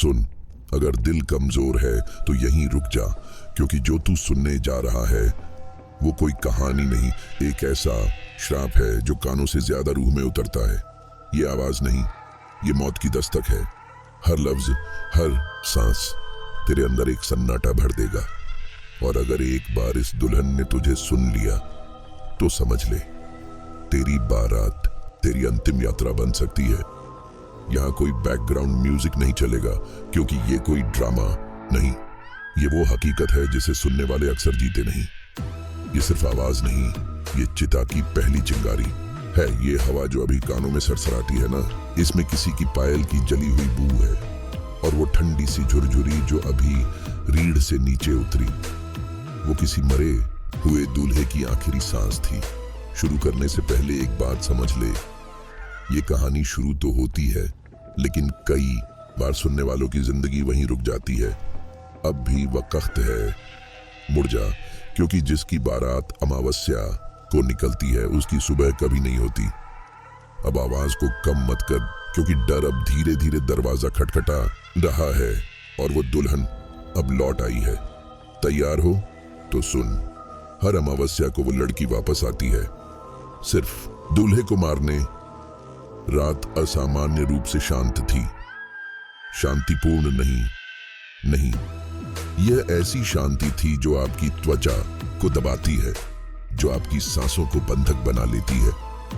सुन, अगर दिल कमजोर है तो यहीं रुक जा, क्योंकि जो तू सुनने जा रहा है वो कोई कहानी नहीं, एक ऐसा श्राप है जो कानों से ज्यादा रूह में उतरता है। ये आवाज नहीं, ये मौत की दस्तक है। हर लफ्ज, हर सांस तेरे अंदर एक सन्नाटा भर देगा। और अगर एक बार इस दुल्हन ने तुझे सुन लिया तो समझ ले, तेरी बारात तेरी अंतिम यात्रा बन सकती है। यहाँ कोई बैकग्राउंड म्यूजिक नहीं चलेगा, क्योंकि ये कोई ड्रामा नहीं, ये वो हकीकत है जिसे सुनने वाले अक्सर जीते नहीं। ये सिर्फ आवाज नहीं, ये चिता की पहली चिंगारी है। ये हवा जो अभी कानों में सरसराती है ना, इसमें किसी की पायल की जली हुई बू है। और वो ठंडी सी झुरझुरी जो अभी रीढ़ से नीचे उतरी, वो किसी मरे हुए दूल्हे की आखिरी सांस थी। शुरू करने से पहले एक बात समझ ले, ये कहानी शुरू तो होती है, लेकिन कई बार सुनने वालों की जिंदगी वहीं रुक जाती है। अब भी वक्त है, मुड़ जा, क्योंकि जिसकी बारात अमावस्या को निकलती है उसकी सुबह कभी नहीं होती। अब आवाज को कम मत कर, क्योंकि डर अब धीरे धीरे दरवाजा खटखटा रहा है और वो दुल्हन अब लौट आई है। तैयार हो तो सुन, हर अमावस्या को वो लड़की वापस आती है, सिर्फ दूल्हे को मारने। रात असामान्य रूप से शांत थी, शांतिपूर्ण नहीं, यह ऐसी शांति थी जो आपकी त्वचा को दबाती है, जो आपकी सांसों को बंधक बना लेती है,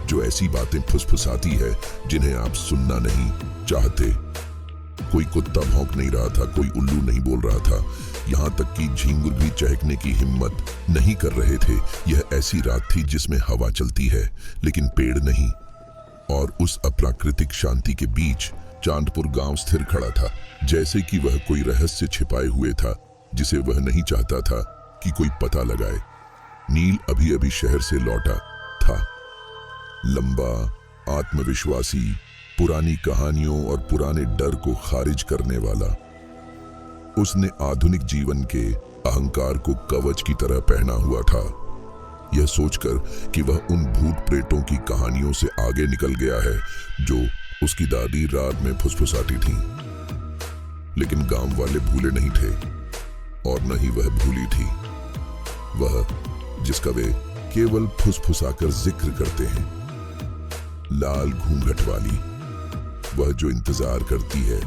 जो ऐसी बातें फुसफुसाती है जिन्हें आप सुनना नहीं चाहते। कोई कुत्ता भौंक नहीं रहा था, कोई उल्लू नहीं बोल रहा था, यहाँ तक कि झींगुर भी चहकने की हिम्मत नहीं कर रहे थे। यह ऐसी रात थी जिसमें हवा चलती है लेकिन पेड़ नहीं। और उस अप्राकृतिक शांति के बीच चांदपुर गांव स्थिर खड़ा था, जैसे कि वह कोई रहस्य छिपाए हुए था जिसे वह नहीं चाहता था कि कोई पता लगाए। नील अभी अभी शहर से लौटा था, लंबा, आत्मविश्वासी, पुरानी कहानियों और पुराने डर को खारिज करने वाला। उसने आधुनिक जीवन के अहंकार को कवच की तरह पहना हुआ था, यह सोचकर कि वह उन भूत प्रेतों की कहानियों से आगे निकल गया है जो उसकी दादी रात में फुसफुसाती थी। लेकिन गांव वाले भूले नहीं थे और न ही वह भूली थी, वह जिसका वे केवल फुसफुसाकर जिक्र करते हैं। लाल घूंघट वाली, वह जो इंतजार करती है।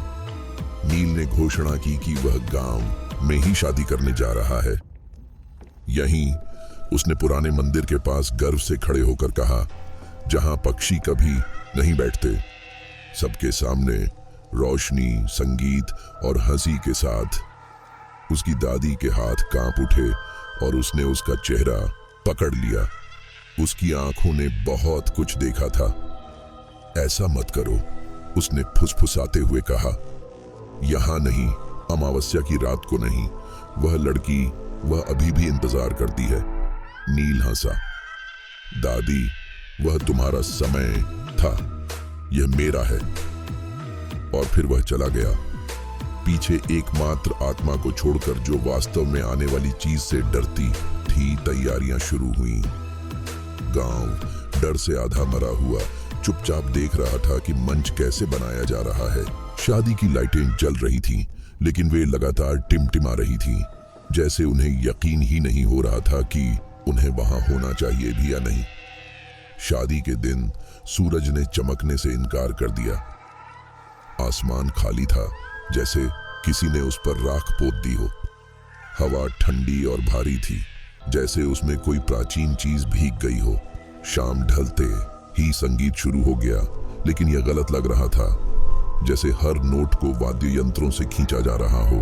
नील ने घोषणा की कि वह गांव में ही शादी करने जा रहा है। यहीं उसने पुराने मंदिर के पास गर्व से खड़े होकर कहा, जहां पक्षी कभी नहीं बैठते। सबके सामने रोशनी, संगीत और हंसी के साथ उसकी दादी के हाथ कांप उठे और उसने उसका चेहरा पकड़ लिया। उसकी आंखों ने बहुत कुछ देखा था। ऐसा मत करो, उसने फुसफुसाते हुए कहा। यहां नहीं, अमावस्या की रात को नहीं, वह लड़की, वह अभी भी इंतजार करती है। नील हंसा। दादी, वह तुम्हारा समय था, यह मेरा है। और फिर वह चला गया, पीछे एकमात्र आत्मा को छोड़कर जो वास्तव में आने वाली चीज से डरती थी। तैयारियां शुरू हुई। गांव डर से आधा मरा हुआ चुपचाप देख रहा था कि मंच कैसे बनाया जा रहा है। शादी की लाइटें जल रही थीं, लेकिन वे लगातार टिमटिमा रही थीं, जैसे उन्हें यकीन ही नहीं हो रहा था कि उन्हें वहां होना चाहिए भी या नहीं। शादी के दिन सूरज ने चमकने से इनकार कर दिया। आसमान खाली था, जैसे किसी ने उस पर राख पोत दी हो। हवा ठंडी और भारी थी, जैसे उसमें कोई प्राचीन चीज भीग गई हो। शाम ढलते ही संगीत शुरू हो गया, लेकिन यह गलत लग रहा था, जैसे हर नोट को वाद्य यंत्रों से खींचा जा रहा हो।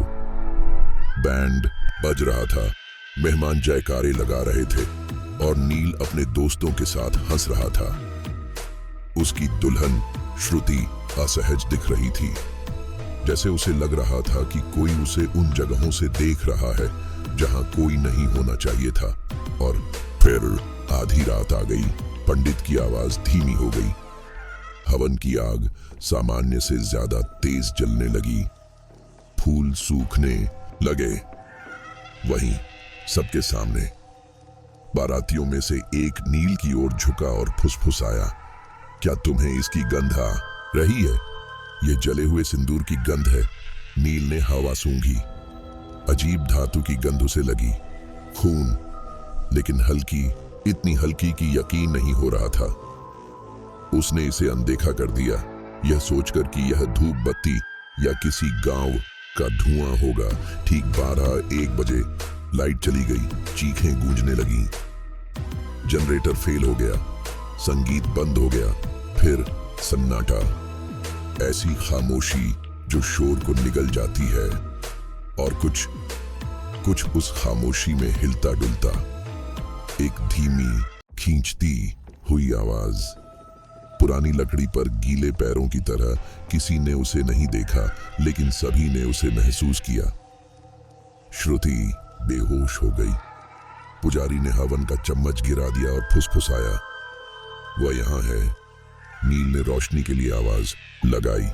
बैंड बज रहा था, मेहमान जयकारे लगा रहे थे और नील अपने दोस्तों के साथ हंस रहा था। उसकी दुल्हन श्रुति असहज दिख रही थी, जैसे उसे लग रहा था कि कोई उसे उन जगहों से देख रहा है जहां कोई नहीं होना चाहिए था। और फिर आधी रात आ गई। पंडित की आवाज धीमी हो गई। हवन की आग सामान्य से ज्यादा तेज जलने लगी। फूल सूखने लगे। वहीं सबके सामने बारातियों में से एक नील की ओर झुका और फुसफुसाया, क्या तुम्हें इसकी गंध आ रही है? ये जले हुए सिंदूर की गंध है। नील ने हवा सूंघी। अजीब धातु की गंध उसे लगी, खून, लेकिन हल्की, इतनी हल्की कि यकीन नहीं हो रहा था। उसने इसे अनदेखा कर दिया, यह सोचकर कि यह धूप बत्ती या किसी गांव का धुआं होगा। ठीक 12-1 बजे लाइट चली गई, चीखें गूंजने लगीं। जनरेटर फेल हो गया, संगीत बंद हो गया, फिर सन्नाटा, ऐसी खामोशी जो शोर को निगल जाती है। और कुछ उस खामोशी में हिलता डुलता, एक धीमी खींचती हुई आवाज। पुरानी लकड़ी पर गीले पैरों की तरह। किसी ने उसे नहीं देखा, लेकिन सभी ने उसे महसूस किया। श्रुति बेहोश हो गई। पुजारी ने हवन का चम्मच गिरा दिया और फुसफुसाया, वह यहां है। नील ने रोशनी के लिए आवाज लगाई,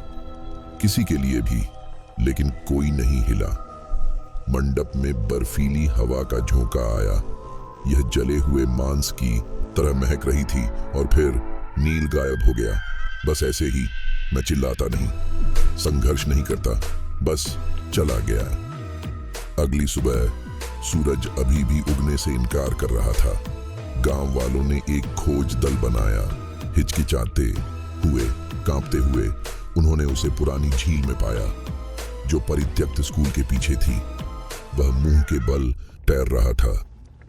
किसी के लिए भी, लेकिन कोई नहीं हिला। मंडप में बर्फीली हवा का झोंका आया। यह जले हुए मांस की तरह महक रही थी और फिर नील गायब हो गया। बस ऐसे ही। मैं चिल्लाता नहीं, संघर्ष नहीं करता, बस चला गया। अगली सुबह सूरज अभी भी उगने से इनकार कर रहा था। गांव वालों ने एक खोज दल बनाया। हिचकिचाते हुए, कांपते हुए उन्होंने उसे पुरानी झील में पाया, जो परित्यक्त स्कूल के पीछे थी। वह मुंह के बल तैर रहा था।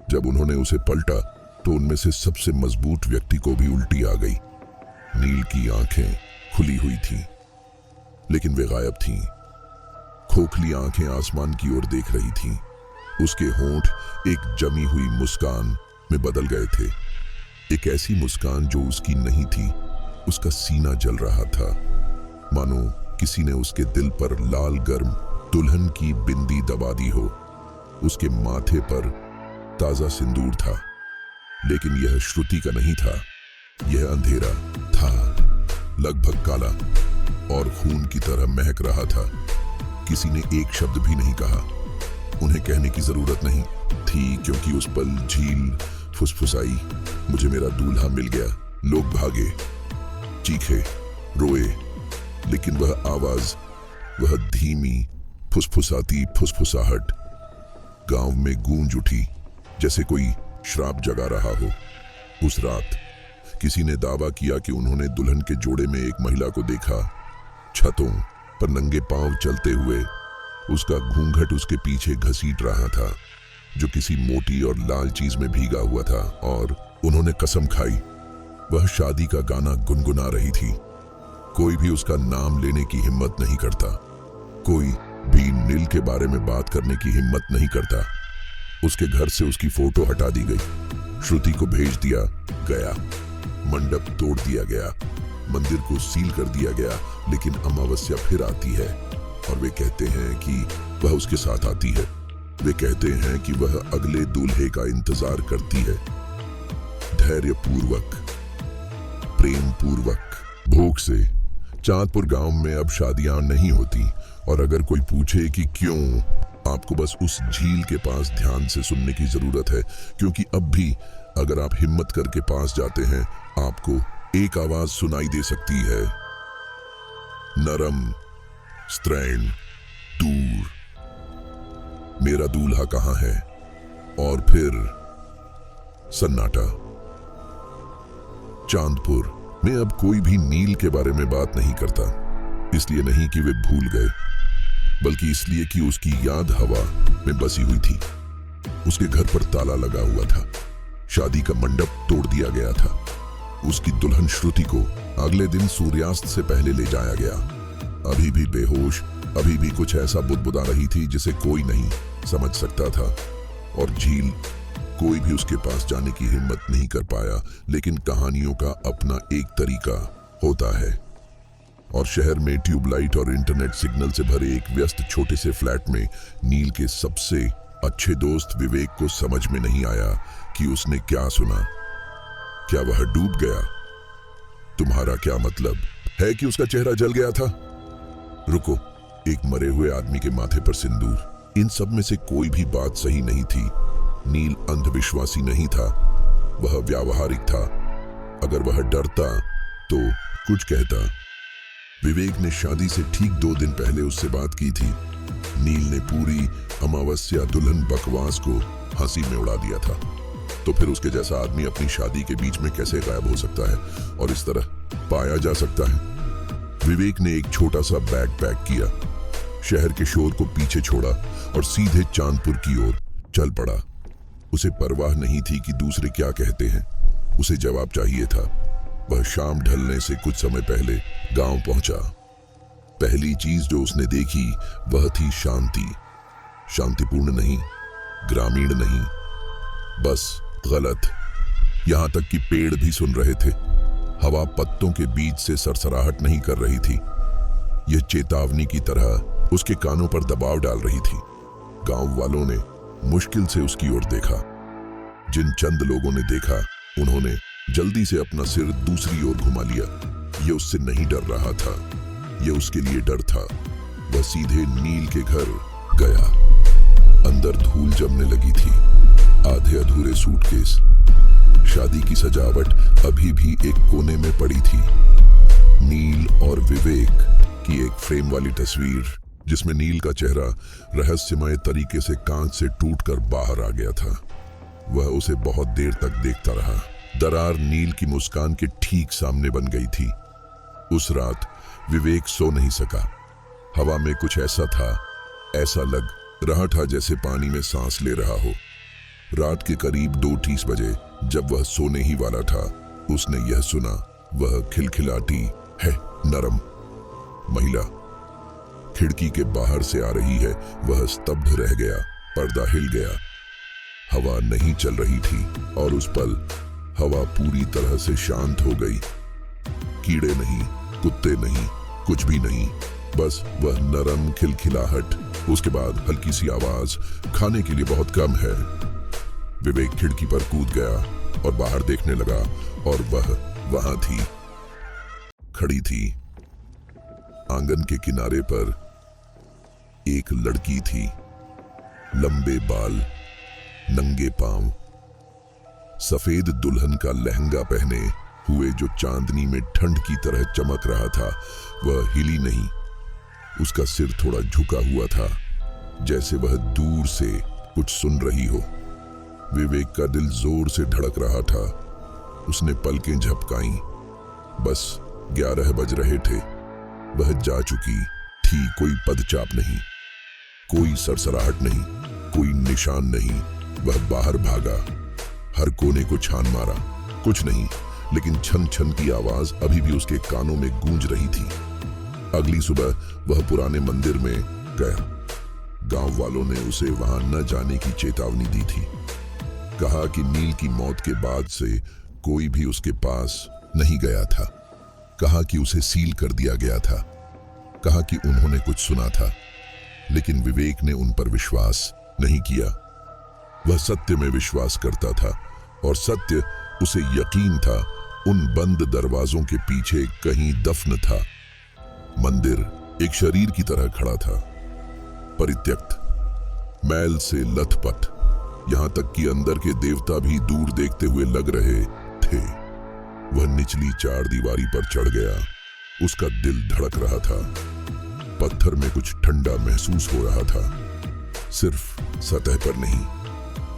जब उन्होंने उसे पलटा तो उनमें से सबसे मजबूत व्यक्ति को भी उल्टी आ गई। नील की आंखें खुली हुई थीं, लेकिन वे गायब थीं। खोखली आंखें आसमान की ओर देख रही थीं। उसके होंठ एक जमी हुई मुस्कान में बदल गए थे, एक ऐसी मुस्कान जो उसकी नहीं थी। उसका सीना जल रहा था, मानो किसी ने उसके दिल पर लाल गर्म दुल्हन की बिंदी दबा दी हो। उसके माथे पर ताजा सिंदूर था, लेकिन यह श्रुति का नहीं था। यह अंधेरा था, लगभग काला, और खून की तरह महक रहा था। किसी ने एक शब्द भी नहीं कहा। उन्हें कहने की जरूरत नहीं थी, क्योंकि उस पल झील फुसफुसाई, मुझे मेरा दूल्हा मिल गया। लोग भागे, चीखे, रोए, लेकिन वह आवाज, वह धीमी फुसफुसाती फुसफुसाहट गांव में गूंज उठी, जैसे कोई श्राप जगा रहा हो। उस रात किसी ने दावा किया कि उन्होंने दुल्हन के जोड़े में एक महिला को देखा, छतों पर नंगे पांव चलते हुए। उसका घूंघट उसके पीछे घसीट रहा था, जो किसी मोटी और लाल चीज में भीगा हुआ था। और उन्होंने कसम खाई, वह शादी का गाना गुनगुना रही थी। कोई भी उसका नाम लेने की हिम्मत नहीं करता, कोई भी नील के बारे में बात करने की हिम्मत नहीं करता। उसके घर से उसकी फोटो हटा दी गई, श्रुति को भेज दिया गया, मंडप तोड़ दिया गया, मंदिर को सील कर दिया गया। लेकिन अमावस्या फिर आती है और वे कहते हैं कि वह उसके साथ आती है। वे कहते हैं कि वह अगले दूल्हे का इंतजार करती है, धैर्यपूर्वक, प्रेम पूर्वक। भूख से चांदपुर गांव में अब शादियां नहीं होती, और अगर कोई पूछे कि क्यों, आपको बस उस झील के पास ध्यान से सुनने की जरूरत है, क्योंकि अब भी अगर आप हिम्मत करके पास जाते हैं, आपको एक आवाज सुनाई दे सकती है, नरम, स्त्रैण, दूर, मेरा दूल्हा कहां है? और फिर सन्नाटा। चांदपुर में अब कोई भी नील के बारे में बात नहीं करता, इसलिए नहीं कि वे भूल गए, बल्कि इसलिए कि उसकी याद हवा में बसी हुई थी। उसके घर पर ताला लगा हुआ था, शादी का मंडप तोड़ दिया गया था, उसकी दुल्हन श्रुति को अगले दिन सूर्यास्त से पहले ले जाया गया। अभी भी बेहोश, अभी भी कुछ ऐसा बुदबुदा रही थी जिसे कोई नहीं समझ सकता था। और झील, कोई भी उसके पास जाने की हिम्मत नहीं कर पाया। लेकिन कहानियों का अपना एक तरीका होता है। और शहर में ट्यूबलाइट और इंटरनेट सिग्नल से भरे एक व्यस्त छोटे से फ्लैट में नील के सबसे अच्छे दोस्त विवेक को समझ में नहीं आया कि उसने क्या सुना। क्या वह डूब गया? तुम्हारा क्या मतलब है कि उसका चेहरा जल गया था? रुको, एक मरे हुए आदमी के माथे पर सिंदूर, इन सब में से कोई भी बात सही नहीं थी। नील अंधविश्वासी नहीं था, वह व्यावहारिक था। अगर वह डरता तो कुछ कहता, विवेक ने शादी से ठीक 2 दिन पहले उससे बात की थी। नील ने पूरी अमावस्या दुल्हन बकवास को हंसी में उड़ा दिया था। तो फिर उसके जैसा आदमी अपनी शादी के बीच में कैसे गायब हो सकता है और इस तरह पाया जा सकता है? विवेक ने एक छोटा सा बैग पैक किया, शहर के शोर को पीछे छोड़ा और सीधे चांदपुर की ओर चल पड़ा। उसे परवाह नहीं थी कि दूसरे क्या कहते हैं, उसे जवाब चाहिए था। वह शाम ढलने से कुछ समय पहले गांव पहुंचा। पहली चीज जो उसने देखी वह थी शांति। शांतिपूर्ण नहीं, ग्रामीण नहीं, बस गलत। यहां तक कि पेड़ भी सुन रहे थे। हवा पत्तों के बीच से सरसराहट नहीं कर रही थी, यह चेतावनी की तरह उसके कानों पर दबाव डाल रही थी। गांव वालों ने मुश्किल से उसकी ओर देखा। जिन चंद लोगों ने देखा, उन्होंने जल्दी से अपना सिर दूसरी ओर घुमा लिया। यह उससे नहीं डर रहा था, यह उसके लिए डर था। वह सीधे नील के घर गया। अंदर धूल जमने लगी थी, आधे अधूरे सूटकेस, शादी की सजावट अभी भी एक कोने में पड़ी थी। नील और विवेक की एक फ्रेम वाली तस्वीर, जिसमें नील का चेहरा रहस्यमय तरीके से कांच से टूटकर बाहर आ गया था। वह उसे बहुत देर तक देखता रहा। दरार नील की मुस्कान के ठीक सामने बन गई थी। उस रात विवेक सो नहीं सका। हवा में कुछ ऐसा था, ऐसा लग रहा था जैसे पानी में सांस ले रहा हो। रात के करीब 2:30 बजे जब वह सोने ही वाला था, उसने यह सुना। वह खिलखिलाती है नरम महिला खिड़की के बाहर से आ रही है। वह स्तब्ध रह गया। पर्दा हिल गया। हवा नहीं चल रही थी और उस पल हवा पूरी तरह से शांत हो गई। कीड़े नहीं, कुत्ते नहीं, कुछ भी नहीं, बस वह नरम खिलखिलाहट। उसके बाद हल्की सी आवाज, खाने के लिए बहुत कम है। विवेक खिड़की पर कूद गया और बाहर देखने लगा और वह वहां थी, खड़ी थी। आंगन के किनारे पर एक लड़की थी, लंबे बाल, नंगे पांव, सफेद दुल्हन का लहंगा पहने हुए जो चांदनी में ठंड की तरह चमक रहा था। वह हिली नहीं। उसका सिर थोड़ा झुका हुआ था, जैसे वह दूर से कुछ सुन रही हो। विवेक का दिल जोर से धड़क रहा था। उसने पलकें झपकाईं। बस 11 बज रहे थे। वह जा चुकी थी। कोई पदचाप नहीं, कोई सरसराहट नहीं, कोई निशान नहीं। वह बाहर भागा, हर कोने को छान मारा। कुछ नहीं, लेकिन छन छन की आवाज अभी भी उसके कानों में गूंज रही थी। अगली सुबह वह पुराने मंदिर में गया। गांव वालों ने उसे वहां न जाने की चेतावनी दी थी। कहा कि नील की मौत के बाद से कोई भी उसके पास नहीं गया था। कहा कि उसे सील कर दिया गया था। कहा कि उन्होंने कुछ सुना था, लेकिन विवेक ने उन पर विश्वास नहीं किया। वह सत्य में विश्वास करता था और सत्य, उसे यकीन था, उन बंद दरवाजों के पीछे कहीं दफन था। मंदिर एक शरीर की तरह खड़ा था, परित्यक्त, मैल से लथपथ, यहां तक कि अंदर के देवता भी दूर देखते हुए लग रहे थे। वह निचली 4 दीवारी पर चढ़ गया। उसका दिल धड़क रहा था। पत्थर में कुछ ठंडा महसूस हो रहा था, सिर्फ सतह पर नहीं,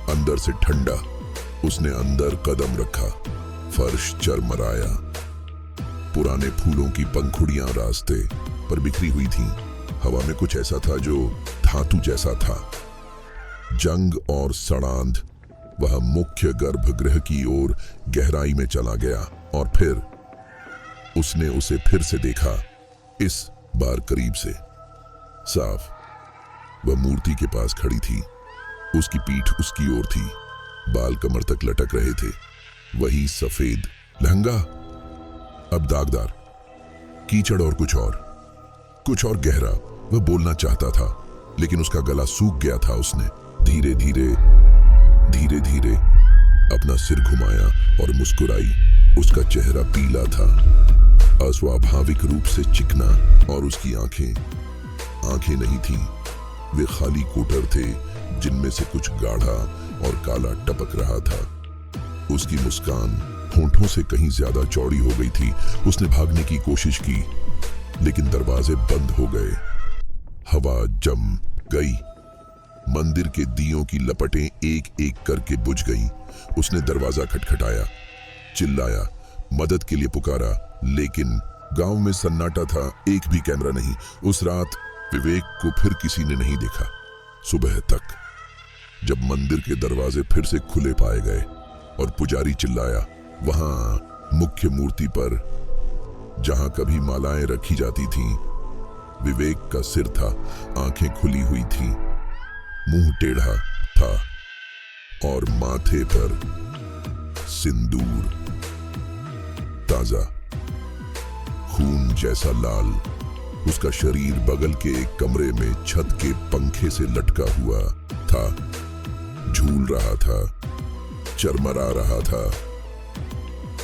अंदर से ठंडा। उसने अंदर कदम रखा। फर्श चरमराया। पुराने फूलों की पंखुड़ियां रास्ते पर बिखरी हुई थीं। हवा में कुछ ऐसा था जो धातु जैसा था। जंग और सड़ांध। वह मुख्य गर्भगृह की ओर गहराई में चला गया और फिर उसने उसे फिर से देखा, इस बार करीब से, साफ। वह मूर्ति के पास खड़ी थी। उसकी पीठ उसकी ओर थी। बाल कमर तक लटक रहे थे। वही सफेद लहंगा, अब दागदार, कीचड़ और कुछ और गहरा। वह बोलना चाहता था, लेकिन उसका गला सूख गया था। उसने धीरे धीरे अपना सिर घुमाया और मुस्कुराई। उसका चेहरा पीला था, अस्वाभाविक रूप से चिकना, और उसकी आंखें नहीं थीं। वे खाली कोटर थे, जिनमें से कुछ गाढ़ा और काला टपक रहा था। उसकी मुस्कान होंठों से कहीं ज्यादा चौड़ी हो गई थी। उसने भागने की कोशिश की, लेकिन दरवाजे बंद हो गए। हवा जम गई। मंदिर के दियों की लपटें एक एक करके बुझ गईं। उसने दरवाजा खटखटाया, चिल्लाया, मदद के लिए पुकारा, लेकिन गांव में सन्नाटा था, एक भी कैमरा नहीं। उस रात विवेक को फिर किसी ने नहीं देखा। सुबह तक, जब मंदिर के दरवाजे फिर से खुले पाए गए और पुजारी चिल्लाया, वहां मुख्य मूर्ति पर, जहां कभी मालाएं रखी जाती थीं, विवेक का सिर था, आंखें खुली हुई थीं, मुंह टेढ़ा था और माथे पर सिंदूर, ताजा, खून जैसा लाल। उसका शरीर बगल के एक कमरे में छत के पंखे से लटका हुआ था, झूल रहा था, चरमरा रहा था,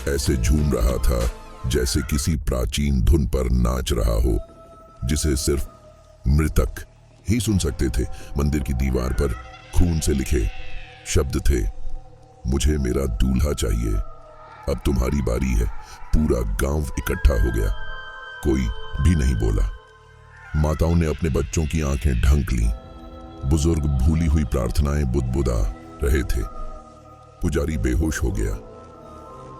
ऐसे झूम रहा था जैसे किसी प्राचीन धुन पर नाच रहा हो, जिसे सिर्फ मृतक ही सुन सकते थे। मंदिर की दीवार पर खून से लिखे शब्द थे, मुझे मेरा दूल्हा चाहिए, अब तुम्हारी बारी है। पूरा गांव इकट्ठा हो गया, कोई भी नहीं बोला। माताओं ने अपने बच्चों की आंखें ढंक लीं, बुजुर्ग भूली हुई प्रार्थनाएं बुदबुदा रहे थे। पुजारी बेहोश हो गया।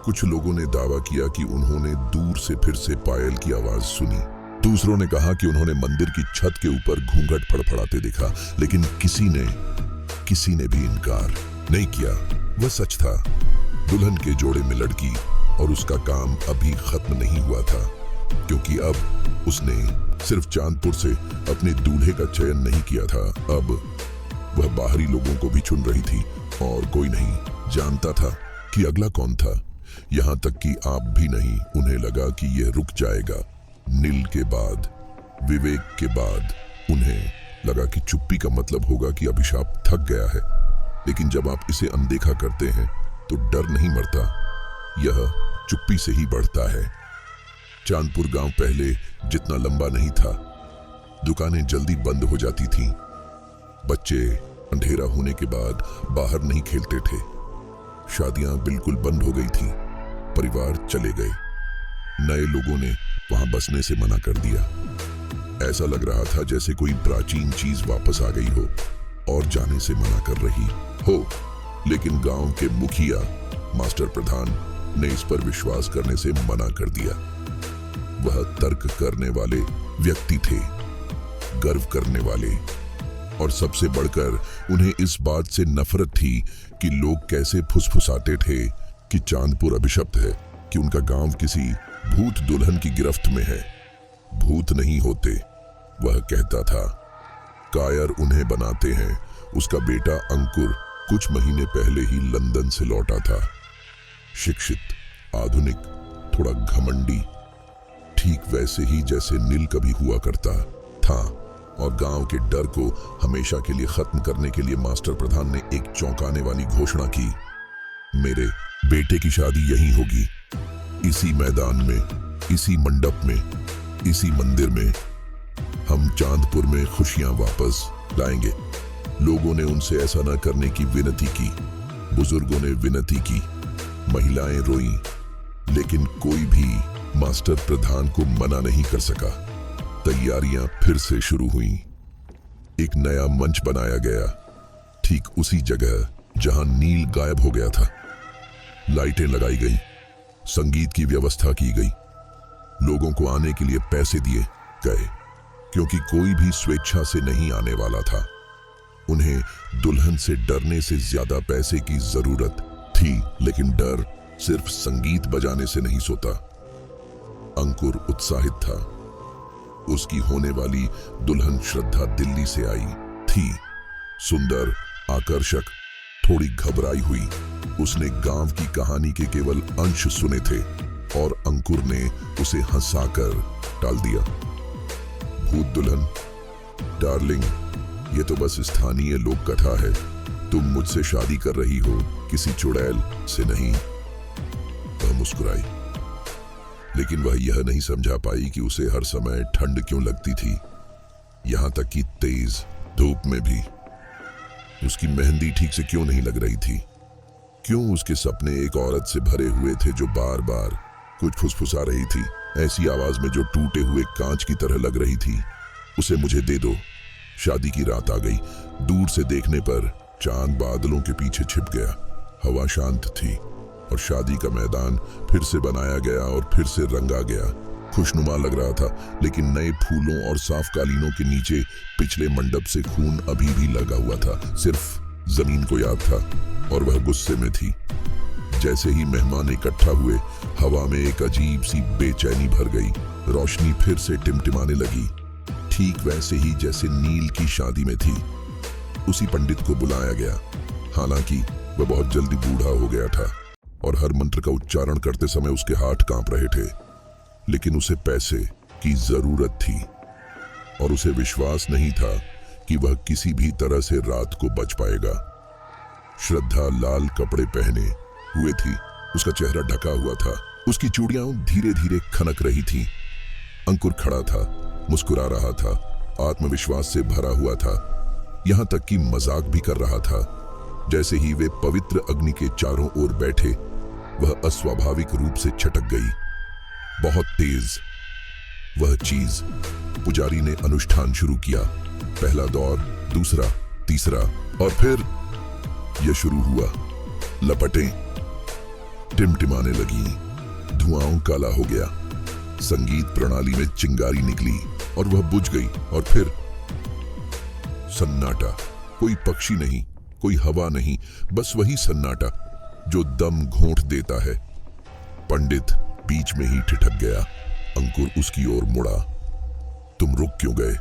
कुछ लोगों ने दावा किया कि उन्होंने दूर से फिर से पायल की आवाज सुनी। दूसरों ने कहा कि उन्होंने मंदिर की छत के ऊपर घूंघट फड़फड़ाते देखा, लेकिन किसी ने भी इनकार नहीं किया। वह सच था। दुल्हन के जोड़े में लड़की, और उसका काम अभी खत्म नहीं हुआ था, क्योंकि अब उसने सिर्फ चांदपुर से अपने दूल्हे का चयन नहीं किया था। अब वह बाहरी लोगों को भी चुन रही थी, और कोई नहीं जानता था कि अगला कौन था। यहां तक कि आप भी नहीं। उन्हें लगा कि यह रुक जाएगा। नील के बाद, विवेक के बाद, उन्हें लगा कि चुप्पी का मतलब होगा कि अभिशाप थक गया है। लेकिन जब आप इसे अनदेखा करते हैं तो डर नहीं मरता, यह चुप्पी से ही बढ़ता है। चांदपुर गांव पहले जितना लंबा नहीं था। दुकानें जल्दी बंद हो जाती थीं। बच्चे अंधेरा होने के बाद बाहर नहीं खेलते थे। शादियां बिल्कुल बंद हो गई थीं। परिवार चले गए। नए लोगों ने वहां बसने से मना कर दिया। ऐसा लग रहा था जैसे कोई प्राचीन चीज वापस आ गई हो और जाने से मना कर रही हो। लेकिन गांव के मुखिया, मास्टर प्रधान ने इस पर विश्वास करने से मना कर दिया। वह तर्क करने वाले व्यक्ति थे, गर्व करने वाले, और सबसे बढ़कर उन्हें इस बात से नफरत थी कि लोग कैसे फुसफुसाते थे कि चांदपुर अभिशप्त है, कि उनका गांव किसी भूत दुल्हन की गिरफ्त में है। भूत नहीं होते, वह कहता था। कायर उन्हें बनाते हैं। उसका बेटा अंकुर कुछ महीने पहले ही लंदन से लौटा था। शिक्षित, आधुनिक, थोड़ा घमंडी, ठीक वैसे ही जैसे नील कभी हुआ करता था। और गांव के डर को हमेशा के लिए खत्म करने के लिए मास्टर प्रधान ने एक चौंकाने वाली घोषणा की, मेरे बेटे की शादी यहीं होगी, इसी मैदान में, इसी मंडप में, इसी मंदिर में। हम चांदपुर में खुशियां वापस लाएंगे। लोगों ने उनसे ऐसा न करने की विनती की। बुजुर्गों ने विनती की, महिलाएं रोईं, लेकिन कोई भी मास्टर प्रधान को मना नहीं कर सका। तैयारियां फिर से शुरू हुईं। एक नया मंच बनाया गया, ठीक उसी जगह जहां नील गायब हो गया था। लाइटें लगाई गई, संगीत की व्यवस्था की गई, लोगों को आने के लिए पैसे दिए गए, क्योंकि कोई भी स्वेच्छा से नहीं आने वाला था। उन्हें दुल्हन से डरने से ज्यादा पैसे की जरूरत थी, लेकिन डर सिर्फ संगीत बजाने से नहीं सोता। अंकुर उत्साहित था। उसकी होने वाली दुल्हन श्रद्धा दिल्ली से आई थी, सुंदर, आकर्षक, थोड़ी घबराई हुई। उसने गांव की कहानी के केवल अंश सुने थे और अंकुर ने उसे हंसाकर टाल दिया। भूत दुल्हन, डार्लिंग, ये तो बस स्थानीय लोक कथा है। तुम मुझसे शादी कर रही हो, किसी चुड़ैल से नहीं। वह मुस्कुराई, लेकिन वह यह नहीं समझा पाई कि उसे हर समय ठंड क्यों लगती थी, यहां तक कि तेज धूप में भी। उसकी मेहंदी ठीक से क्यों नहीं लग रही थी? क्यों उसके सपने एक औरत से भरे हुए थे जो बार बार कुछ फुसफुसा रही थी? ऐसी आवाज में जो टूटे हुए कांच की तरह लग रही थी, उसे मुझे दे दो। शादी की रात आ गई। दूर से देखने पर चांद बादलों के पीछे छिप गया। हवा शांत थी और शादी का मैदान फिर से बनाया गया और फिर से रंगा गया। खुशनुमा लग रहा था, लेकिन नए फूलों और साफ कालीनों के नीचे पिछले मंडप से खून अभी भी लगा हुआ था। सिर्फ जमीन को याद था और वह गुस्से में थी। जैसे ही मेहमान इकट्ठा हुए, हवा में एक अजीब सी बेचैनी भर गई। रोशनी फिर से टिमटिमाने लगी, ठीक वैसे ही जैसे नील की शादी में थी। उसी पंडित को बुलाया गया। हालांकि वह बहुत जल्दी बूढ़ा हो गया था और हर मंत्र का उच्चारण करते समय उसके हाथ कांप रहे थे। लेकिन उसे पैसे की जरूरत थी और उसे विश्वास नहीं था कि वह किसी भी तरह से रात को बच पाएगा। श्रद्धा लाल कपड़े पहने हुए थी, उसका चेहरा ढका हुआ था, उसकी चूड़ियां धीरे धीरे खनक रही थीं। अंकुर खड़ा था, मुस्कुरा रहा था, आत्मविश्वास से भरा हुआ था, यहां तक कि मजाक भी कर रहा था। जैसे ही वे पवित्र अग्नि के चारों ओर बैठे, वह अस्वाभाविक रूप से छटक गई, बहुत तेज। वह चीज, पुजारी ने अनुष्ठान शुरू किया। पहला दौर, दूसरा, तीसरा और फिर यह शुरू हुआ। लपटें टिमटिमाने लगी, धुआं काला हो गया, संगीत प्रणाली में चिंगारी निकली और वह बुझ गई। और फिर सन्नाटा। कोई पक्षी नहीं, कोई हवा नहीं, बस वही सन्नाटा जो दम घोंट देता है। पंडित बीच में ही ठिठक गया। अंकुर उसकी ओर मुड़ा। तुम रुक क्यों गए?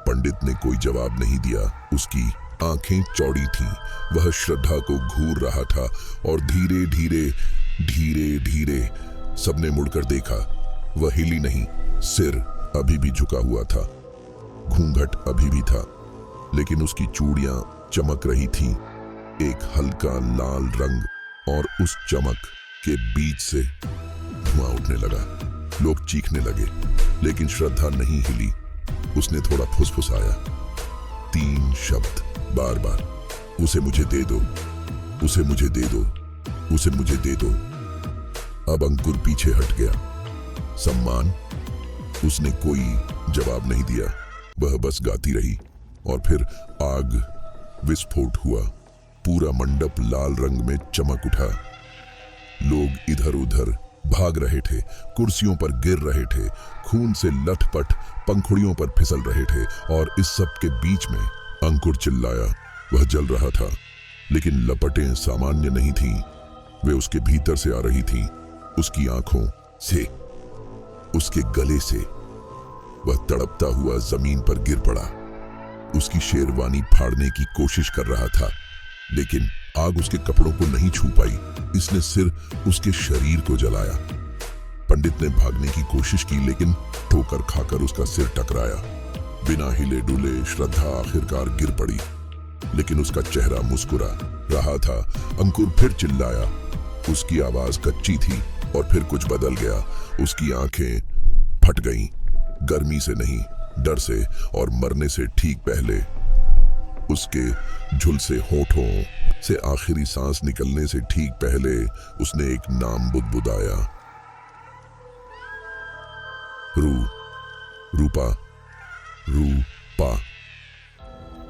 पंडित ने कोई जवाब नहीं दिया। उसकी आंखें चौड़ी थीं। वह श्रद्धा को घूर रहा था और धीरे धीरे धीरे धीरे सबने मुड़कर देखा। वह हिली नहीं, सिर अभी भी झुका हुआ था, घूंघट अभी भी था, लेकिन उसकी चूड़ियां चमक रही थीं, एक हल्का लाल रंग। और उस चमक के बीच से धुआं उठने लगा। लोग चीखने लगे, लेकिन श्रद्धा नहीं हिली। उसने थोड़ा फुसफुसाया, 3 शब्द बार बार, उसे मुझे दे दो, उसे मुझे दे दो, उसे मुझे दे दो। अब अंकुर पीछे हट गया। सम्मान। उसने कोई जवाब नहीं दिया, वह बस गाती रही। और फिर आग विस्फोट हुआ। पूरा मंडप लाल रंग में चमक उठा। लोग इधर उधर भाग रहे थे, कुर्सियों पर गिर रहे थे, खून से लथपथ पंखुड़ियों पर फिसल रहे थे। और इस सब के बीच में अंकुर चिल्लाया। वह जल रहा था, लेकिन लपटें सामान्य नहीं थीं, वे उसके भीतर से आ रही थीं, उसकी आंखों से, उसके गले से। वह तड़पता हुआ जमीन पर गिर पड़ा। उसकी शेरवानी फाड़ने की कोशिश कर रहा था, लेकिन आग उसके कपड़ों को नहीं छू पाई। इसने सिर्फ उसके शरीर को जलाया। पंडित ने भागने की कोशिश की, लेकिन ठोकर खाकर उसका सिर टकराया। बिना हिले डुले श्रद्धा आखिरकार गिर पड़ी, लेकिन उसका चेहरा मुस्कुरा रहा था। अंकुर फिर चिल्लाया। उसकी आवाज कच्ची थी और फिर कुछ बदल गया। उसकी आंखें फट गईं, गर्मी से नहीं, डर से और मरने से ठीक पहले। उसके झुलसे होठों से आखिरी सांस निकलने से ठीक पहले उसने एक नाम बुदबुदाया। रूपा, रूपा।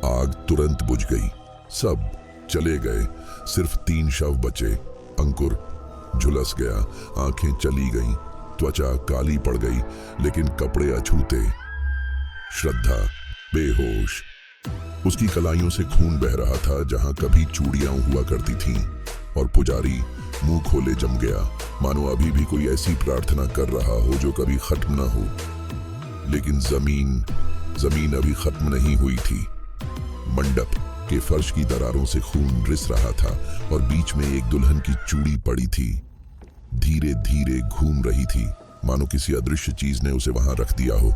आग तुरंत बुझ गई। सब चले गए, सिर्फ 3 शव बचे। अंकुर झुलस गया, आंखें चली गईं, त्वचा काली पड़ गई, लेकिन कपड़े अछूते। श्रद्धा बेहोश। उसकी कलाइयों से खून बह रहा था जहां कभी चूड़ियां हुआ करती थीं। और पुजारी मुंह खोले जम गया, मानो अभी भी कोई ऐसी प्रार्थना कर रहा हो जो कभी खत्म ना हो। लेकिन जमीन अभी खत्म नहीं हुई थी। मंडप के फर्श की दरारों से खून रिस रहा था और बीच में एक दुल्हन की चूड़ी पड़ी थी, धीरे धीरे घूम रही थी, मानो किसी अदृश्य चीज ने उसे वहां रख दिया हो।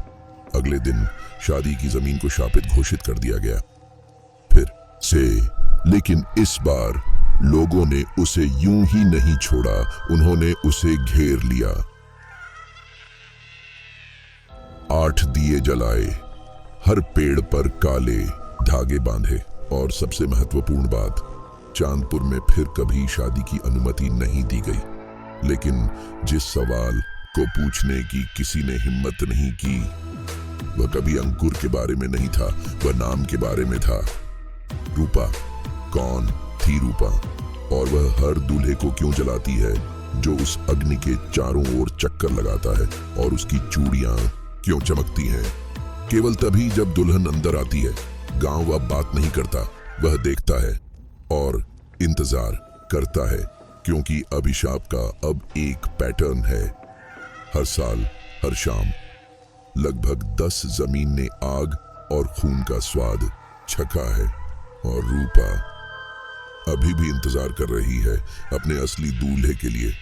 अगले दिन शादी की जमीन को शापित घोषित कर दिया गया फिर से। लेकिन इस बार लोगों ने उसे यूं ही नहीं छोड़ा, उन्होंने उसे घेर लिया। 8 दिए जलाए, हर पेड़ पर काले धागे बांधे। और सबसे महत्वपूर्ण बात, चांदपुर में फिर कभी शादी की अनुमति नहीं दी गई। लेकिन जिस सवाल को पूछने की किसी ने हिम्मत नहीं की। वह कभी अंकुर के बारे में नहीं था, वह नाम के बारे में था। रूपा। कौन थी रूपा? और वह हर दूल्हे को क्यों जलाती है जो उस अग्नि के चारों ओर चक्कर लगाता है? और उसकी चूड़ियां क्यों चमकती हैं केवल तभी जब दुल्हन अंदर आती है? गांव अब बात नहीं करता, वह देखता है और इंतजार करता है, क्योंकि अभिशाप का अब एक पैटर्न है। हर साल, हर शाम लगभग 10 जमीन ने आग और खून का स्वाद चखा है, और रूपा अभी भी इंतजार कर रही है अपने असली दूल्हे के लिए।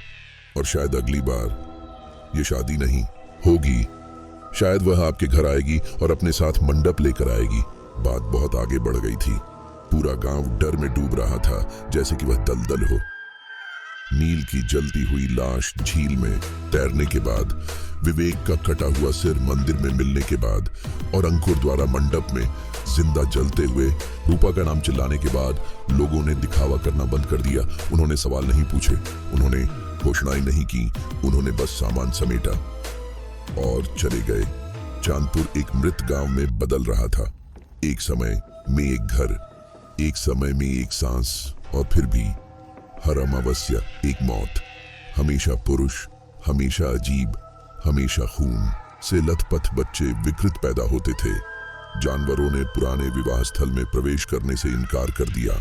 और शायद अगली बार ये शादी नहीं होगी, शायद वह आपके घर आएगी और अपने साथ मंडप लेकर आएगी। बात बहुत आगे बढ़ गई थी। पूरा गांव डर में डूब रहा था, जैसे कि वह दलदल हो। नील की जलती हुई लाश झील में तैरने के बाद, विवेक का कटा हुआ सिर मंदिर में मिलने के बाद, और अंकुर द्वारा मंडप में जिंदा जलते हुए रूपा का नाम चिल्लाने के बाद लोगों ने दिखावा करना बंद कर दिया। उन्होंने सवाल नहीं पूछे, उन्होंने घोषणाएं नहीं की, उन्होंने बस सामान समेटा और चले गए। चांदपुर एक मृत गांव में बदल रहा था। एक समय में एक घर, एक समय में एक सांस, और फिर भी हर अमावस्या एक मौत। हमेशा पुरुष, हमेशा अजीब, हमेशा खून से लथपथ बच्चे विकृत पैदा होते थे। जानवरों ने पुराने विवाह स्थल में प्रवेश करने से इनकार कर दिया,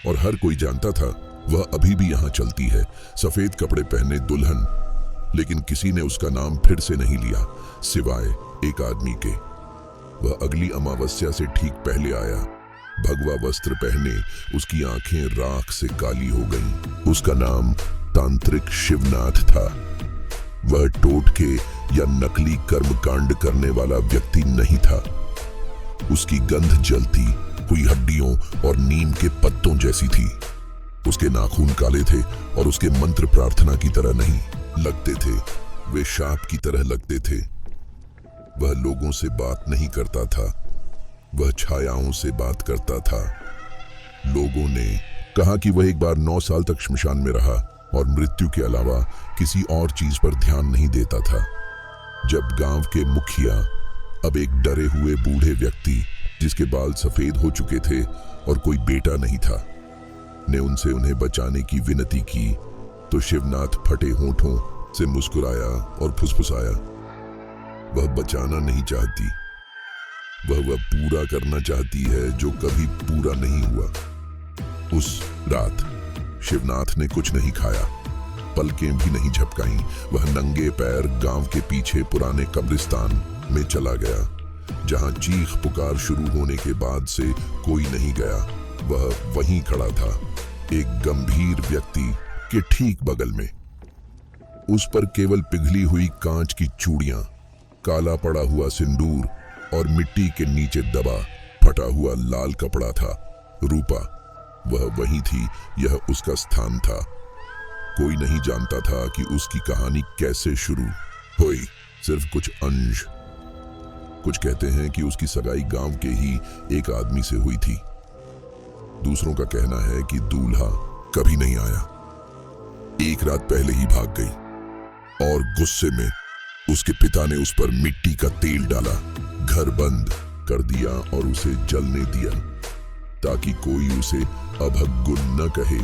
और हर कोई जानता था वह अभी भी यहाँ चलती है, सफेद कपड़े पहने दुल्हन। लेकिन किसी ने उसका नाम फिर से नहीं लिया, सिवाय एक आदमी के। वह अगली अमावस्या से ठीक पहले आया, भगवा वस्त्र पहने, उसकी आंखें राख से काली हो गईं। उसका नाम तांत्रिक शिवनाथ था। वह टोटके या नकली कर्मकांड करने वाला व्यक्ति नहीं था। उसकी गंध जलती हुई हड्डियों और नीम के पत्तों जैसी थी। उसके नाखून काले थे और उसके मंत्र प्रार्थना की तरह नहीं लगते थे, वे शाप की तरह लगते थे। वह लोगों से बात नहीं करता था, वह छायाओं से बात करता था। लोगों ने कहा कि वह एक बार 9 साल तक श्मशान में रहा और मृत्यु के अलावा किसी और चीज पर ध्यान नहीं देता था। जब गांव के मुखिया, अब एक डरे हुए बूढ़े व्यक्ति जिसके बाल सफेद हो चुके थे और कोई बेटा नहीं था, ने उनसे उन्हें बचाने की विनती की, तो शिवनाथ फटे होठों से मुस्कुराया और फुसफुसाया, वह बचाना नहीं चाहती, वह पूरा करना चाहती है जो कभी पूरा नहीं हुआ। उस रात शिवनाथ ने कुछ नहीं खाया, पलकें भी नहीं झपकाईं। वह नंगे पैर गांव के पीछे पुराने कब्रिस्तान में चला गया, जहां चीख पुकार शुरू होने के बाद से कोई नहीं गया। वह वहीं खड़ा था, एक गंभीर व्यक्ति के ठीक बगल में। उस पर केवल पिघली हुई कांच की चूड़ियां, काला पड़ा हुआ सिंदूर और मिट्टी के नीचे दबा फटा हुआ लाल कपड़ा था। रूपा, वह वही थी, यह उसका स्थान था। कोई नहीं जानता था कि उसकी कहानी कैसे शुरू हुई, सिर्फ कुछ अंश। कुछ कहते हैं कि उसकी सगाई गांव के ही एक आदमी से हुई थी। दूसरों का कहना है कि दूल्हा कभी नहीं आया, एक रात पहले ही भाग गई, और गुस्से में उसके पिता ने उस पर मिट्टी का तेल डाला, घर बंद कर दिया और उसे जलने दिया, ताकि कोई उसे अभगुन न कहे।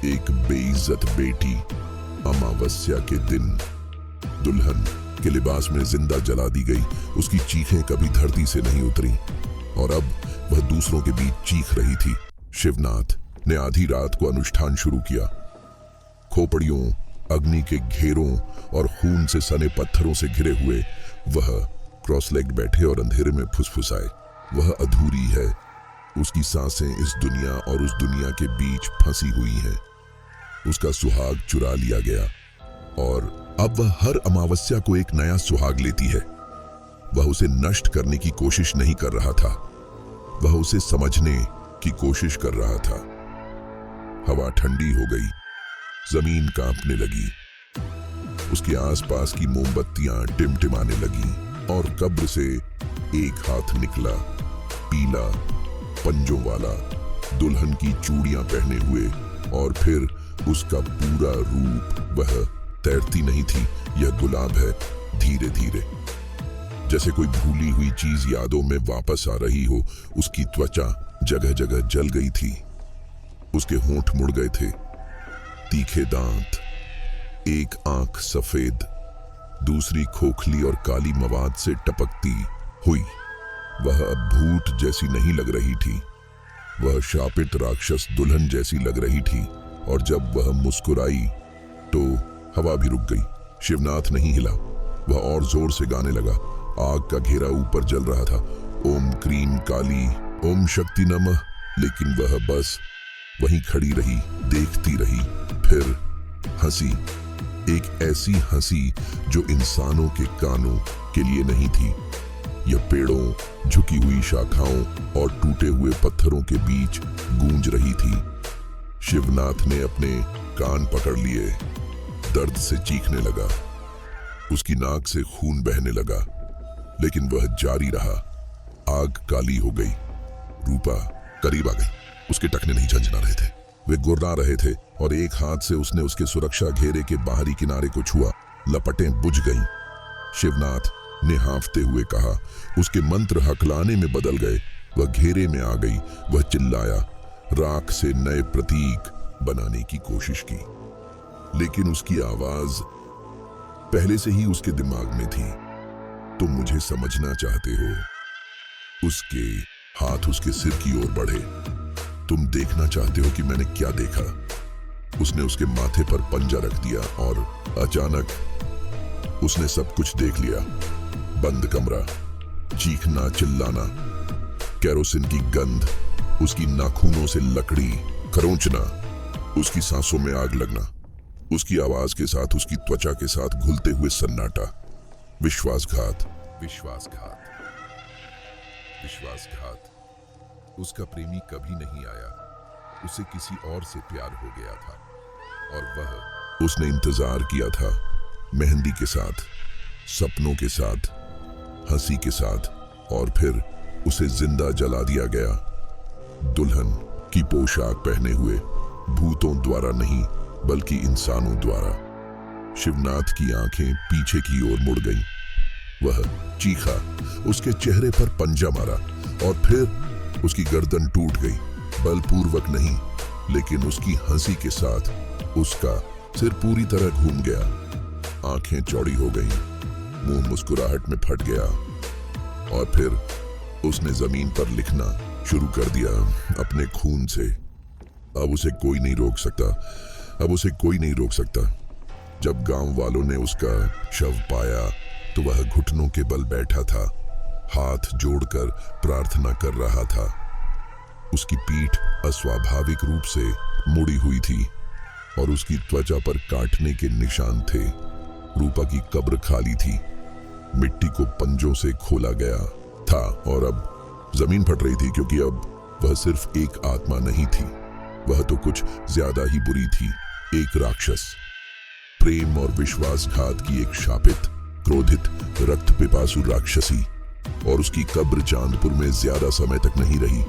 एक बेइज्जत बेटी अमावस्या के दिन दुल्हन के लिबास में जिंदा जला दी गई। उसकी चीखें कभी धरती से नहीं उतरी, और अब वह दूसरों के बीच चीख रही थी। शिवनाथ ने आधी रात को अनुष्ठान शुरू किया। खोपड़ियों, अग्नि के घेरों और खून से सने पत्थरों से घिरे हुए वह क्रॉस लेग बैठे और अंधेरे में फुसफुसाए, वह अधूरी है, उसकी सांसें इस दुनिया और उस दुनिया के बीच फंसी हुई हैं। उसका सुहाग चुरा लिया गया, और अब वह हर अमावस्या को एक नया सुहाग लेती है। वह उसे नष्ट करने की कोशिश नहीं कर रहा था, वह उसे समझने की कोशिश कर रहा था। हवा ठंडी हो गई, जमीन कांपने लगी, उसके आसपास की मोमबत्तियां टिमटिमाने लगी, और कब्र से एक हाथ निकला, पीला, पंजों वाला, दुल्हन की चूड़ियां पहने हुए, और फिर उसका पूरा रूप वह तैरती नहीं थी, यह गुलाब है, धीरे धीरे, जैसे कोई भूली हुई चीज यादों में वापस आ रही हो। उसकी त्वचा जगह जगह जल गई थी, उसके होंठ मुड़ गए थे, तीखे दांत, एक आंख सफेद, दूसरी खोखली और काली मवाद से टपकती हुई। वह अब भूत जैसी नहीं लग रही थी, वह शापित राक्षस दुल्हन जैसी लग रही थी। और जब वह मुस्कुराई तो हवा भी रुक गई। शिवनाथ नहीं हिला, वह और जोर से गाने लगा। आग का घेरा ऊपर जल रहा था। ओम क्रीम काली, ओम शक्ति नमः। लेकिन वह बस वहीं खड़ी रही, देखती रही। फिर हंसी, एक ऐसी हंसी जो इंसानों के कानों के लिए नहीं थी। यह पेड़ों, झुकी हुई शाखाओं और टूटे हुए पत्थरों के बीच गूंज रही थी। शिवनाथ ने अपने कान पकड़ लिए, दर्द से चीखने लगा। उसकी नाक से खून बहने लगा, लेकिन वह जारी रहा। आग काली हो गई। रूपा करीब आ गई, उसके टखने नहीं झंझना रहे थे, वे गुर्रा रहे थे। और एक हाथ से उसने उसके सुरक्षा घेरे के बाहरी किनारे को छुआ। लपटें बुझ गईं। शिवनाथ ने हांफते हुए कहा। उसके मंत्र हकलाने में बदल गए। वह घेरे में आ गई। वह चिल्लाया, राख से नए प्रतीक बनाने की कोशिश की, लेकिन उसकी आवाज पहले से ही उसके दिमाग में थी। तुम मुझे समझना चाहते हो? उसके हाथ उसके सिर की ओर बढ़े। तुम देखना चाहते हो कि मैंने क्या देखा? उसने उसके माथे पर पंजा रख दिया और अचानक उसने सब कुछ देख लिया। बंद कमरा, चीखना, चिल्लाना, केरोसिन की गंध, उसकी नाखूनों से लकड़ी खरोंचना, उसकी सांसों में आग लगना, उसकी आवाज के साथ, उसकी त्वचा के साथ घुलते हुए सन्नाटा। विश्वासघात, विश्वासघात, विश्वासघात। उसका प्रेमी कभी नहीं आया। उसे किसी और से प्यार हो गया था और वह उसने इंतजार किया था, मेहंदी के साथ, सपनों के साथ, हंसी के साथ, और फिर उसे जिंदा जला दिया गया। दुल्हन की पोशाक पहने हुए, भूतों द्वारा नहीं बल्कि इंसानों द्वारा। शिवनाथ की आंखें पीछे की ओर मुड़ गईं। वह चीखा, उसके चेहरे पर पंजा मारा और फिर उसकी गर्दन टूट गई। बलपूर्वक नहीं, लेकिन उसकी हंसी के साथ उसका सिर पूरी तरह घूम गया। आंखें चौड़ी हो गईं, मुंह मुस्कुराहट में फट गया और फिर उसने जमीन पर लिखना शुरू कर दिया अपने खून से। अब उसे कोई नहीं रोक सकता, अब उसे कोई नहीं रोक सकता। जब गांव वालों ने उसका शव पाया तो वह घुटनों के बल बैठा था, हाथ जोड़कर प्रार्थना कर रहा था। उसकी पीठ अस्वाभाविक रूप से मुड़ी हुई थी और उसकी त्वचा पर काटने के निशान थे। रूपा की कब्र खाली थी, मिट्टी को पंजों से खोला गया था और अब जमीन फट रही थी, क्योंकि अब वह सिर्फ एक आत्मा नहीं थी, वह तो कुछ ज्यादा ही बुरी थी। एक राक्षस, प्रेम और विश्वासघात की एक शापित, क्रोधित, रक्त पिपासु राक्षसी। और उसकी कब्र चांदपुर में ज्यादा समय तक नहीं रही।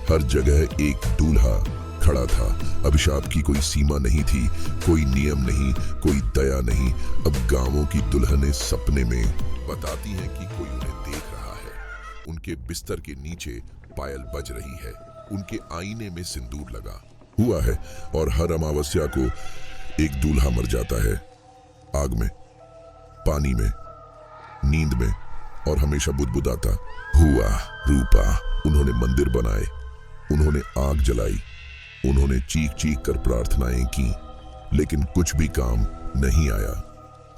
हर जगह एक दूल्हा खड़ा था। अभिशाप की कोई सीमा नहीं थी, कोई नियम नहीं, कोई दया नहीं। अब गांवों की दुल्हनें सपने में बताती हैं कि कोई उन्हें देख रहा है। उनके बिस्तर के नीचे पायल बज रही है, उनके आईने में सिंदूर लगा हुआ है और हर अमावस्या को एक दूल्हा मर जाता है, आग में, पानी में, नींद में, और हमेशा बुदबुदाता हुआ। रूपा, उन्होंने मंदिर बनाए, उन्होंने आग जलाई, उन्होंने चीख चीख कर प्रार्थनाएं की, लेकिन कुछ भी काम नहीं आया,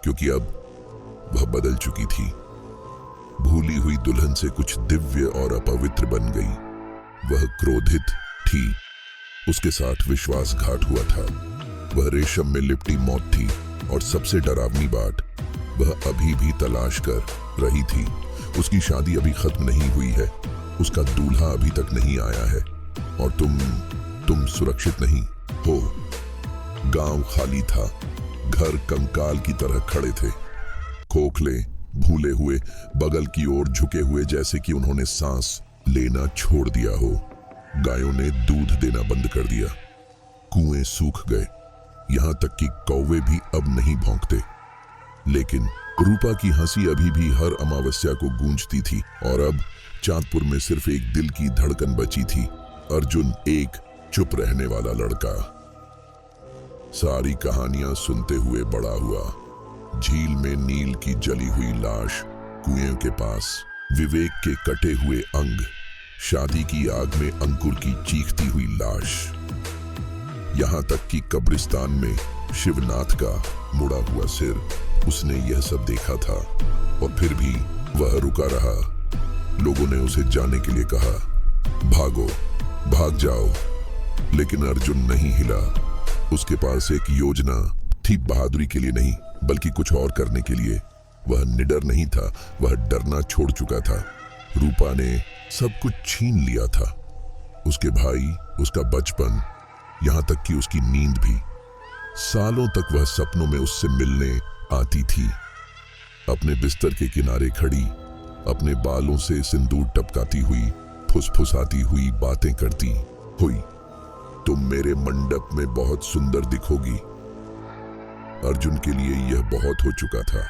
क्योंकि अब वह बदल चुकी थी। भूली हुई दुल्हन से कुछ दिव्य और अपवित्र बन गई। वह क्रोधित थी, उसके साथ विश्वासघात हुआ था। वह रेशम में लिपटी मौत थी और सबसे डरावनी बात, वह अभी भी तलाश कर रही थी। उसकी शादी अभी खत्म नहीं हुई है, उसका दूल्हा अभी तक नहीं आया है और तुम सुरक्षित नहीं हो। गांव खाली था, घर कंकाल की तरह खड़े थे, खोखले, भूले हुए, बगल की ओर झुके हुए, जैसे कि उन्होंने सांस लेना छोड़ दिया हो। गायों ने दूध देना बंद कर दिया, कुएं सूख गए, यहां तक कि कौवे भी अब नहीं भौंकते। लेकिन रूपा की हंसी अभी भी हर अमावस्या को गूंजती थी और अब चांदपुर में सिर्फ एक दिल की धड़कन बची थी, अर्जुन, एक चुप रहने वाला लड़का। सारी कहानियां सुनते हुए बड़ा हुआ। झील में नील की जली हुई लाश, कुएं के पास विवेक के कटे हुए अंग, शादी की आग में अंकुर की चीखती हुई लाश, यहां तक कि कब्रिस्तान में शिवनाथ का मुड़ा हुआ सिर। उसने यह सब देखा था और फिर भी वह रुका रहा। लोगों ने उसे जाने के लिए कहा, भागो, भाग जाओ, लेकिन अर्जुन नहीं हिला। उसके पास एक योजना थी, बहादुरी के लिए नहीं बल्कि कुछ और करने के लिए। वह निडर नहीं था, वह डरना छोड़ चुका था। रूपा ने सब कुछ छीन लिया था, उसके भाई, उसका बचपन, यहां तक कि उसकी नींद भी। सालों तक वह सपनों में उससे मिलने आती थी, अपने बिस्तर के किनारे खड़ी, अपने बालों से सिंदूर टपकाती हुई, फुसफुसाती हुई बातें करती हुई, तुम मेरे मंडप में बहुत सुंदर दिखोगी। अर्जुन के लिए यह बहुत हो चुका था।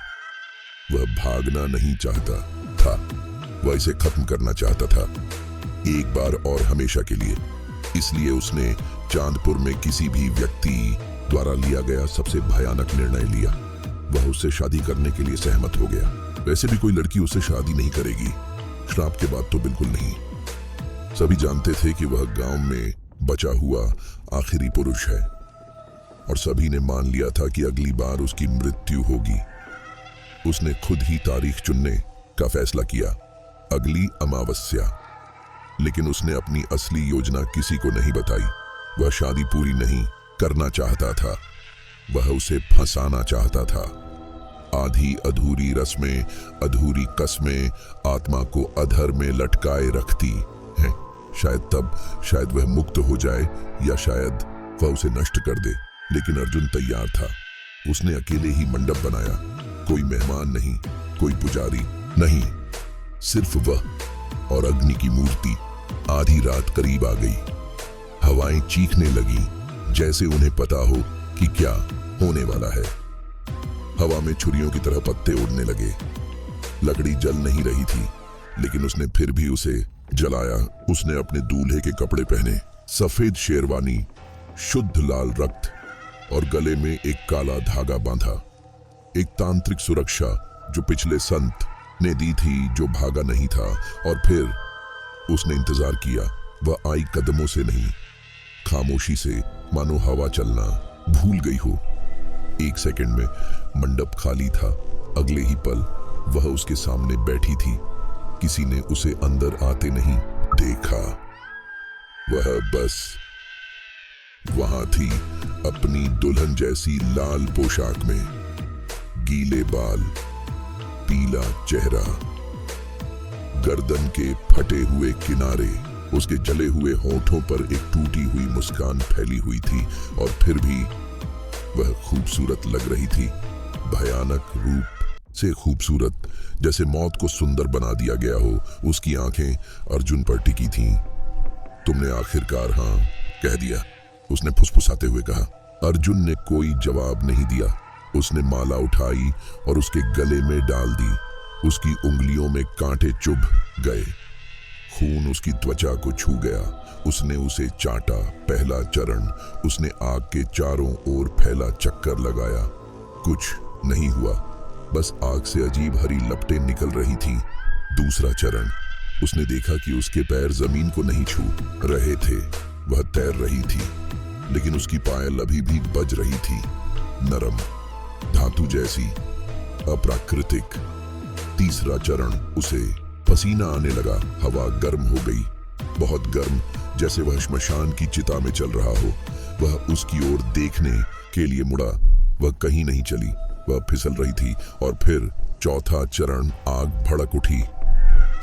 वह भागना नहीं चाहता था, वह इसे खत्म करना चाहता था, एक बार और हमेशा के लिए। इसलिए उसने चांदपुर में किसी भी व्यक्ति द्वारा लिया गया सबसे भयानक निर्णय लिया। वह उससे शादी करने के लिए सहमत हो गया। वैसे भी कोई लड़की उससे शादी नहीं करेगी, श्राप के बाद तो बिल्कुल नहीं। सभी जानते थे कि वह गांव में बचा हुआ आखिरी पुरुष है और सभी ने मान लिया था कि अगली बार उसकी मृत्यु होगी। उसने खुद ही तारीख चुनने का फैसला किया, अगली अमावस्या। लेकिन उसने अपनी असली योजना किसी को नहीं बताई। वह शादी पूरी नहीं करना चाहता था, वह उसे फंसाना चाहता था। आधी अधूरी रस्में, अधूरी कस्में आत्मा को अधर में लटकाए रखती हैं। शायद वह मुक्त हो जाए या शायद वह उसे नष्ट कर दे। लेकिन अर्जुन तैयार था। उसने अकेले ही मंडप बनाया, कोई मेहमान नहीं, कोई पुजारी नहीं, सिर्फ वह और अग्नि की मूर्ति। आधी रात करीब आ गई, हवाएं चीखने लगी जैसे उन्हें पता हो कि क्या होने वाला है। हवा में छुरियों की तरह पत्ते उड़ने लगे। लकड़ी जल नहीं रही थी, लेकिन उसने फिर भी उसे जलाया। उसने अपने दूल्हे के कपड़े पहने, सफेद शेरवानी, शुद्ध लाल रक्त और गले में एक काला धागा बांधा। एक तांत्रिक सुरक्षा जो पिछले संत ने दी थी, जो भागा नहीं था। और फिर उसने इंतजार किया। वह आई कदमों से नहीं, खामोशी से, मानो हवा चलना भूल गई हो। एक सेकंड में मंडप खाली था। अगले ही पल वह उसके सामने बैठी थी। किसी ने उसे अंदर आते नहीं देखा। वह बस वहां थी, अपनी दुल्हन जैसी लाल पोशाक में, गीले बाल, पीला चेहरा, गर्दन के फटे हुए किनारे, उसके जले हुए होठों पर एक टूटी हुई मुस्कान फैली हुई थी। और फिर भी वह खूबसूरत लग रही थी, भयानक रूप से खूबसूरत, जैसे मौत को सुंदर बना दिया गया हो। उसकी आंखें अर्जुन पर टिकी थीं। तुमने आखिरकार हाँ कह दिया, उसने फुसफुसाते हुए कहा। अर्जुन ने कोई जवाब नहीं दिया। उसने माला उठाई और उसके गले में डाल दी। उसकी उंगलियों में कांटे चुभ गए, खून उसकी त्वचा को छू गया। उसने उसे चाटा। पहला चरण, उसने आग के चारों ओर फैला चक्कर लगाया। कुछ नहीं हुआ, बस आग से अजीब हरी लपटें निकल रही थीं। दूसरा चरण, उसने देखा कि उसके पैर जमीन को नहीं छू रहे थे। वह तैर रही थी, लेकिन उसकी पायल अभी भी बज रही थी, नरम, धातु जैसी, अप्राकृतिक। तीसरा चरण, उसे पसीना आने लगा। हवा गर्म हो गई, बहुत गर्म, जैसे वह श्मशान की चिता में चल रहा हो। वह उसकी ओर देखने के लिए मुड़ा। वह कहीं नहीं चली, वह फिसल रही थी। और फिर चौथा चरण, आग भड़क उठी।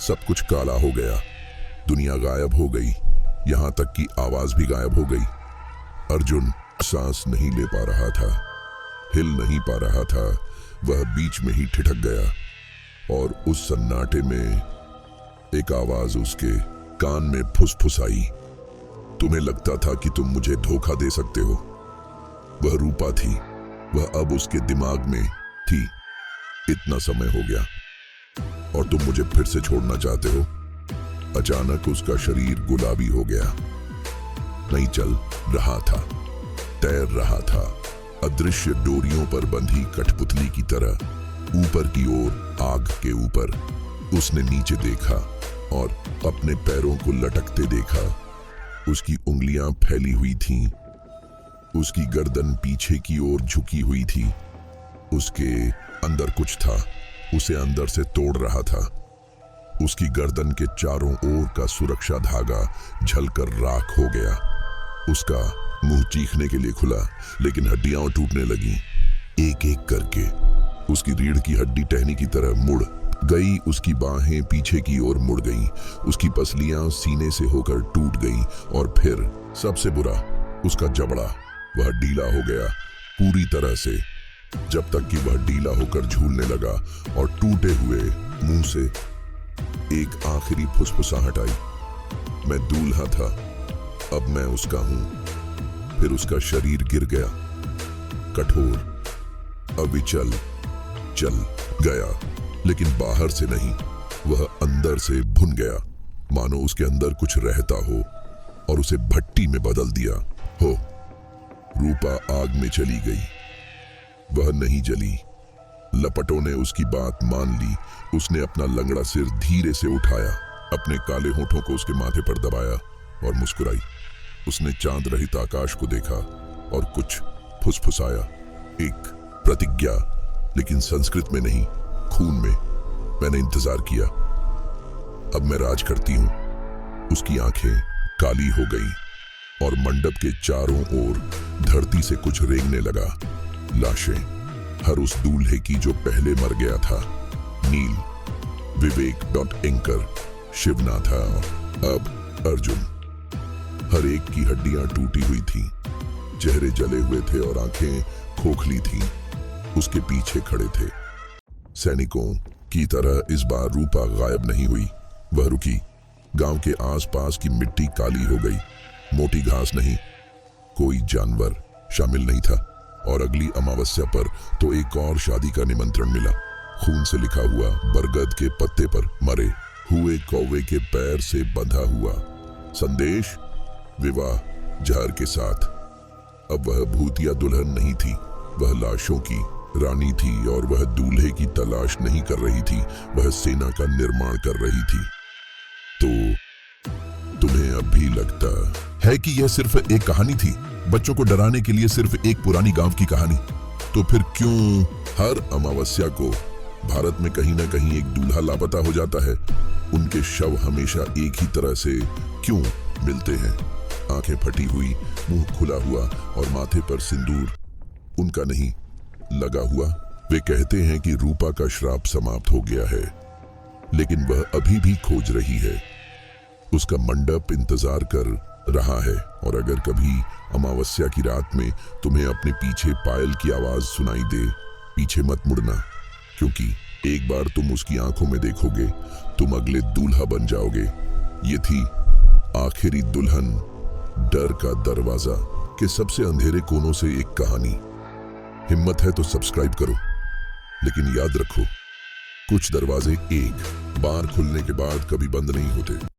सब कुछ काला हो गया, दुनिया गायब हो गई, यहां तक कि आवाज भी गायब हो गई। अर्जुन सांस नहीं ले पा रहा था, हिल नहीं पा रहा था। वह बीच में ही ठिठक गया और उस सन्नाटे में एक आवाज उसके कान में फुसफुसाई। तुम्हें लगता था कि तुम मुझे धोखा दे सकते हो। वह रूपा थी, वह अब उसके दिमाग में थी, इतना समय हो गया और तुम मुझे फिर से छोड़ना चाहते हो। अचानक उसका शरीर गुलाबी हो गया। नहीं चल रहा था, तैर रहा था, अदृश्य डोरियों पर बंधी कठपुतली की तरह ऊपर की ओर, आग के ऊपर। उसने नीचे देखा और अपने पैरों को लटकते देखा। उसकी उंगलियां फैली हुई थीं, उसकी गर्दन पीछे की ओर झुकी हुई थी। उसके अंदर कुछ था, उसे अंदर से तोड़ रहा था। उसकी गर्दन के चारों ओर का सुरक्षा धागा झलकर राख हो गया। उसका मुंह चीखने के लिए खुला, लेकिन हड्डियां टूटने लगीं। एक एक करके उसकी रीढ़ की हड्डी टहनी की तरह मुड़ गई। उसकी बाहें पीछे की ओर मुड़ गईं। उसकी पसलियां सीने से होकर टूट गईं। और फिर सबसे बुरा, उसका जबड़ा, वह ढीला हो गया पूरी तरह से, जब तक कि वह ढीला होकर झूलने लगा और टूटे हुए मुंह से एक आखिरी फुसफुसाहट आई। मैं दूल्हा था, अब मैं उसका हूं। फिर उसका शरीर गिर गया, कठोर, अविचल चल गया, लेकिन बाहर से नहीं, वह अंदर से भुन गया, मानो उसके अंदर कुछ रहता हो और उसे भट्टी में बदल दिया हो। रूपा आग में चली गई, वह नहीं जली। लपटों ने उसकी बात मान ली। उसने अपना लंगड़ा सिर धीरे से उठाया, अपने काले होठों को उसके माथे पर दबाया और मुस्कुराई। उसने चांद रहित आकाश को देखा और कुछ फुसफुसाया, एक प्रतिज्ञा, लेकिन संस्कृत में नहीं, खून में। मैंने इंतजार किया, अब मैं राज करती हूं। उसकी आंखें काली हो गई और मंडप के चारों ओर धरती से कुछ रेंगने लगा। लाशें, हर उस दूल्हे की जो पहले मर गया था। नील, विवेक एंकर, शिवनाथा, अब अर्जुन। हर एक की हड्डियां टूटी हुई थी, चेहरे जले हुए थे और आंखें खोखली थीं। उसके पीछे खड़े थे। सैनिकों की तरह इस बार रूपा गायब नहीं हुई। वह रुकी। गांव के आसपास की मिट्टी काली हो गई। मोटी घास नहीं, कोई जानवर शामिल नहीं था। और अगली अमावस्या पर तो एक और शादी का निमंत्रण मिला। खून से लिखा हुआ, बरगद के पत्ते पर मरे हुए कौवे के पैर से बंधा हुआ संदेश, विवाह जहर के साथ। अब वह भूतिया दुल्हन नहीं थी, वह लाशों की रानी थी। और वह दूल्हे की तलाश नहीं कर रही थी, वह सेना का निर्माण कर रही थी। तो तुम्हें अब भी लगता है कि यह सिर्फ एक कहानी थी, बच्चों को डराने के लिए सिर्फ एक पुरानी गांव की कहानी? तो फिर क्यों हर अमावस्या को भारत में कहीं ना कहीं एक दूल्हा लापता हो जाता है? उनके शव हमेशा एक ही तरह से क्यों मिलते हैं? आंखें फटी हुई, मुंह खुला हुआ और माथे पर सिंदूर उनका नहीं लगा हुआ। वे कहते हैं कि रूपा का श्राप समाप्त हो गया है, लेकिन वह अभी भी खोज रही है। उसका मंडप इंतजार कर रहा है। और अगर कभी अमावस्या की रात में तुम्हें अपने पीछे पायल की आवाज सुनाई दे, पीछे मत मुड़ना, क्योंकि एक बार तुम उसकी आंखों में देखोगे, तुम अगले दूल्हा बन जाओगे। ये थी आखिरी दुल्हन, डर का दरवाजा के सबसे अंधेरे कोनों से एक कहानी। हिम्मत है तो सब्सक्राइब करो, लेकिन याद रखो, कुछ दरवाजे एक बार खुलने के बाद कभी बंद नहीं होते।